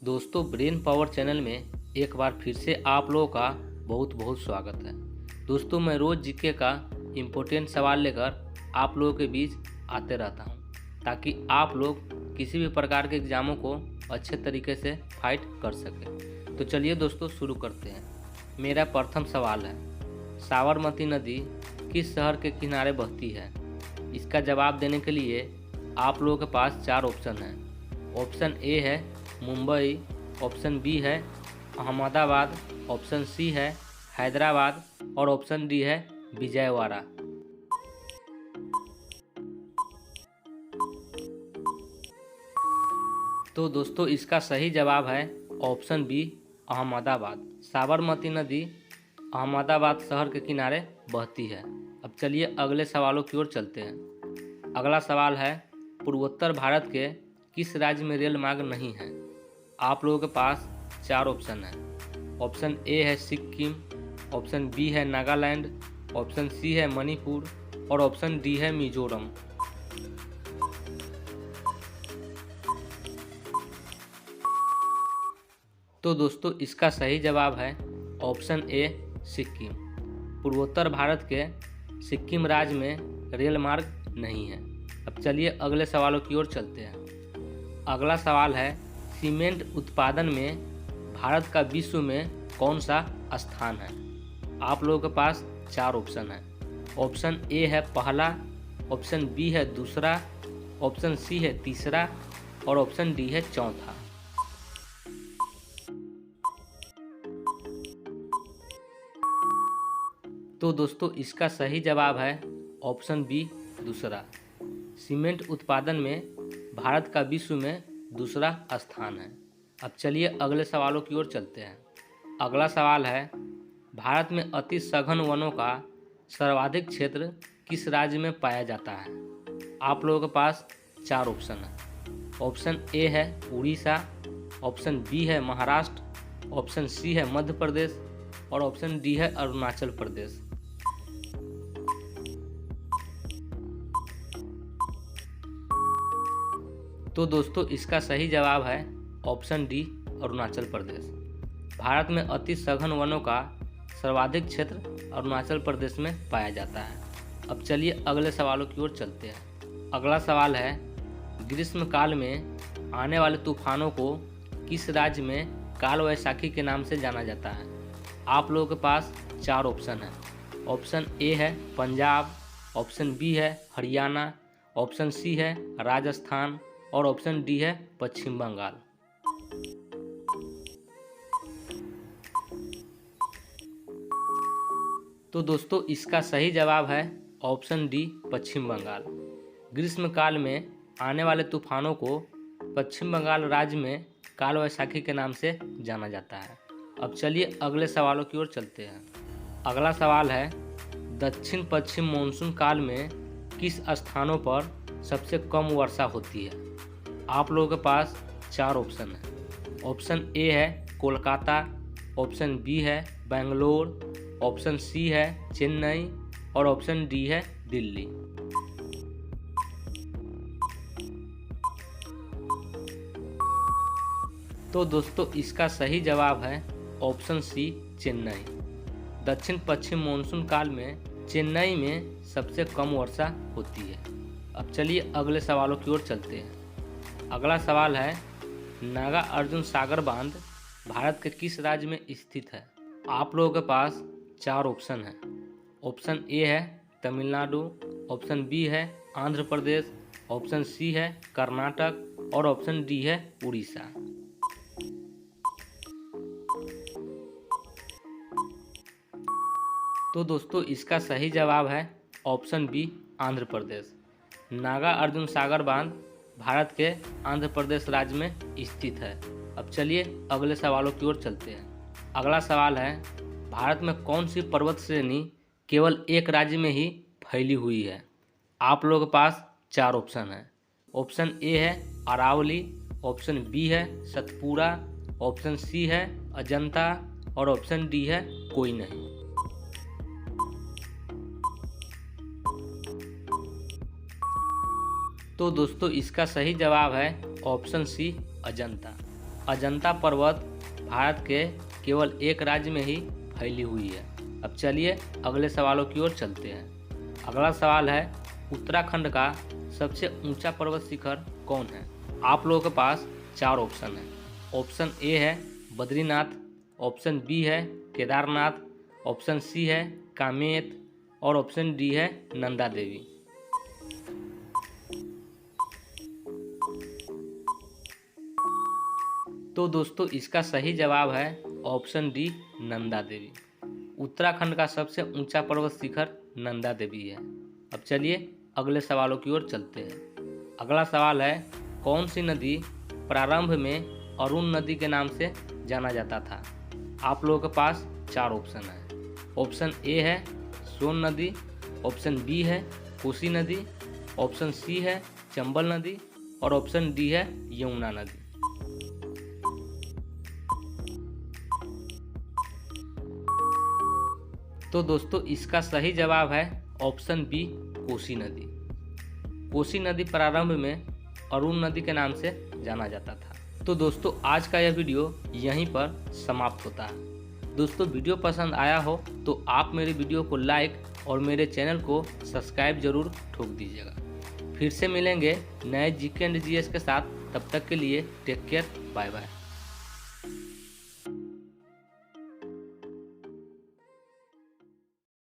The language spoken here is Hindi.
दोस्तों, ब्रेन पावर चैनल में एक बार फिर से आप लोगों का बहुत बहुत स्वागत है। दोस्तों, मैं रोज़ जीके का इम्पोर्टेंट सवाल लेकर आप लोगों के बीच आते रहता हूं, ताकि आप लोग किसी भी प्रकार के एग्ज़ामों को अच्छे तरीके से फाइट कर सकें। तो चलिए दोस्तों, शुरू करते हैं। मेरा प्रथम सवाल है, साबरमती नदी किस शहर के किनारे बहती है? इसका जवाब देने के लिए आप लोगों के पास 4 ऑप्शन हैं। ऑप्शन ए है मुंबई, ऑप्शन बी है अहमदाबाद, ऑप्शन सी है हैदराबाद और ऑप्शन डी है विजयवाड़ा। तो दोस्तों, इसका सही जवाब है ऑप्शन बी अहमदाबाद। साबरमती नदी अहमदाबाद शहर के किनारे बहती है। अब चलिए अगले सवालों की ओर चलते हैं। अगला सवाल है, पूर्वोत्तर भारत के किस राज्य में रेल मार्ग नहीं है? आप लोगों के पास 4 ऑप्शन हैं। ऑप्शन ए है सिक्किम, ऑप्शन बी है नागालैंड, ऑप्शन सी है मणिपुर और ऑप्शन डी है मिजोरम। तो दोस्तों, इसका सही जवाब है ऑप्शन ए सिक्किम। पूर्वोत्तर भारत के सिक्किम राज्य में रेल मार्ग नहीं है। अब चलिए अगले सवालों की ओर चलते हैं। अगला सवाल है, सीमेंट उत्पादन में भारत का विश्व में कौन सा स्थान है? आप लोगों के पास 4 ऑप्शन हैं। ऑप्शन ए है पहला, ऑप्शन बी है दूसरा, ऑप्शन सी है तीसरा और ऑप्शन डी है चौथा। तो दोस्तों, इसका सही जवाब है ऑप्शन बी दूसरा। सीमेंट उत्पादन में भारत का विश्व में दूसरा स्थान है। अब चलिए अगले सवालों की ओर चलते हैं। अगला सवाल है, भारत में अति सघन वनों का सर्वाधिक क्षेत्र किस राज्य में पाया जाता है? आप लोगों के पास 4 ऑप्शन हैं। ऑप्शन ए है उड़ीसा, ऑप्शन बी है महाराष्ट्र, ऑप्शन सी है मध्य प्रदेश और ऑप्शन डी है अरुणाचल प्रदेश। तो दोस्तों, इसका सही जवाब है ऑप्शन डी अरुणाचल प्रदेश। भारत में अति सघन वनों का सर्वाधिक क्षेत्र अरुणाचल प्रदेश में पाया जाता है। अब चलिए अगले सवालों की ओर चलते हैं। अगला सवाल है, ग्रीष्मकाल में आने वाले तूफानों को किस राज्य में काल वैसाखी के नाम से जाना जाता है? आप लोगों के पास 4 ऑप्शन हैं। ऑप्शन ए है पंजाब, ऑप्शन बी है हरियाणा, ऑप्शन सी है राजस्थान और ऑप्शन डी है पश्चिम बंगाल। तो दोस्तों, इसका सही जवाब है ऑप्शन डी पश्चिम बंगाल। ग्रीष्मकाल में आने वाले तूफानों को पश्चिम बंगाल राज्य में काल वैसाखी के नाम से जाना जाता है। अब चलिए अगले सवालों की ओर चलते हैं। अगला सवाल है, दक्षिण पश्चिम मानसून काल में किस स्थानों पर सबसे कम वर्षा होती है? आप लोगों के पास 4 ऑप्शन हैं। ऑप्शन ए है कोलकाता, ऑप्शन बी है बेंगलोर, ऑप्शन सी है चेन्नई और ऑप्शन डी है दिल्ली। तो दोस्तों, इसका सही जवाब है ऑप्शन सी चेन्नई। दक्षिण पश्चिम मानसून काल में चेन्नई में सबसे कम वर्षा होती है। अब चलिए अगले सवालों की ओर चलते हैं। अगला सवाल है, नागा अर्जुन सागर बांध भारत के किस राज्य में स्थित है? आप लोगों के पास 4 ऑप्शन हैं। ऑप्शन ए है तमिलनाडु, ऑप्शन बी है आंध्र प्रदेश, ऑप्शन सी है कर्नाटक और ऑप्शन डी है उड़ीसा। तो दोस्तों, इसका सही जवाब है ऑप्शन बी आंध्र प्रदेश। नागा अर्जुन सागर बांध भारत के आंध्र प्रदेश राज्य में स्थित है। अब चलिए अगले सवालों की ओर चलते हैं। अगला सवाल है, भारत में कौन सी पर्वत श्रेणी केवल एक राज्य में ही फैली हुई है? आप लोगों के पास 4 ऑप्शन हैं। ऑप्शन ए है अरावली, ऑप्शन बी है सतपुरा, ऑप्शन सी है अजंता और ऑप्शन डी है कोई नहीं। तो दोस्तों, इसका सही जवाब है ऑप्शन सी अजंता। अजंता पर्वत भारत के केवल एक राज्य में ही फैली हुई है। अब चलिए अगले सवालों की ओर चलते हैं। अगला सवाल है, उत्तराखंड का सबसे ऊंचा पर्वत शिखर कौन है? आप लोगों के पास 4 ऑप्शन है। ऑप्शन ए है बद्रीनाथ, ऑप्शन बी है केदारनाथ, ऑप्शन सी है कामेत और ऑप्शन डी है नंदा देवी। तो दोस्तों इसका सही जवाब है ऑप्शन डी नंदा देवी। उत्तराखंड का सबसे ऊंचा पर्वत शिखर नंदा देवी है। अब चलिए अगले सवालों की ओर चलते हैं। अगला सवाल है, कौन सी नदी प्रारंभ में अरुण नदी के नाम से जाना जाता था? आप लोगों के पास 4 ऑप्शन है। ऑप्शन ए है सोन नदी, ऑप्शन बी है कोसी नदी, ऑप्शन सी है चंबल नदी और ऑप्शन डी है यमुना नदी। तो दोस्तों इसका सही जवाब है ऑप्शन बी कोसी नदी। कोसी नदी प्रारंभ में अरुण नदी के नाम से जाना जाता था। तो दोस्तों आज का यह वीडियो यहीं पर समाप्त होता है। दोस्तों वीडियो पसंद आया हो तो आप मेरे वीडियो को लाइक और मेरे चैनल को सब्सक्राइब जरूर ठोक दीजिएगा। फिर से मिलेंगे नए जीके एंड जीएस के साथ। तब तक के लिए टेक केयर, बाय बाय।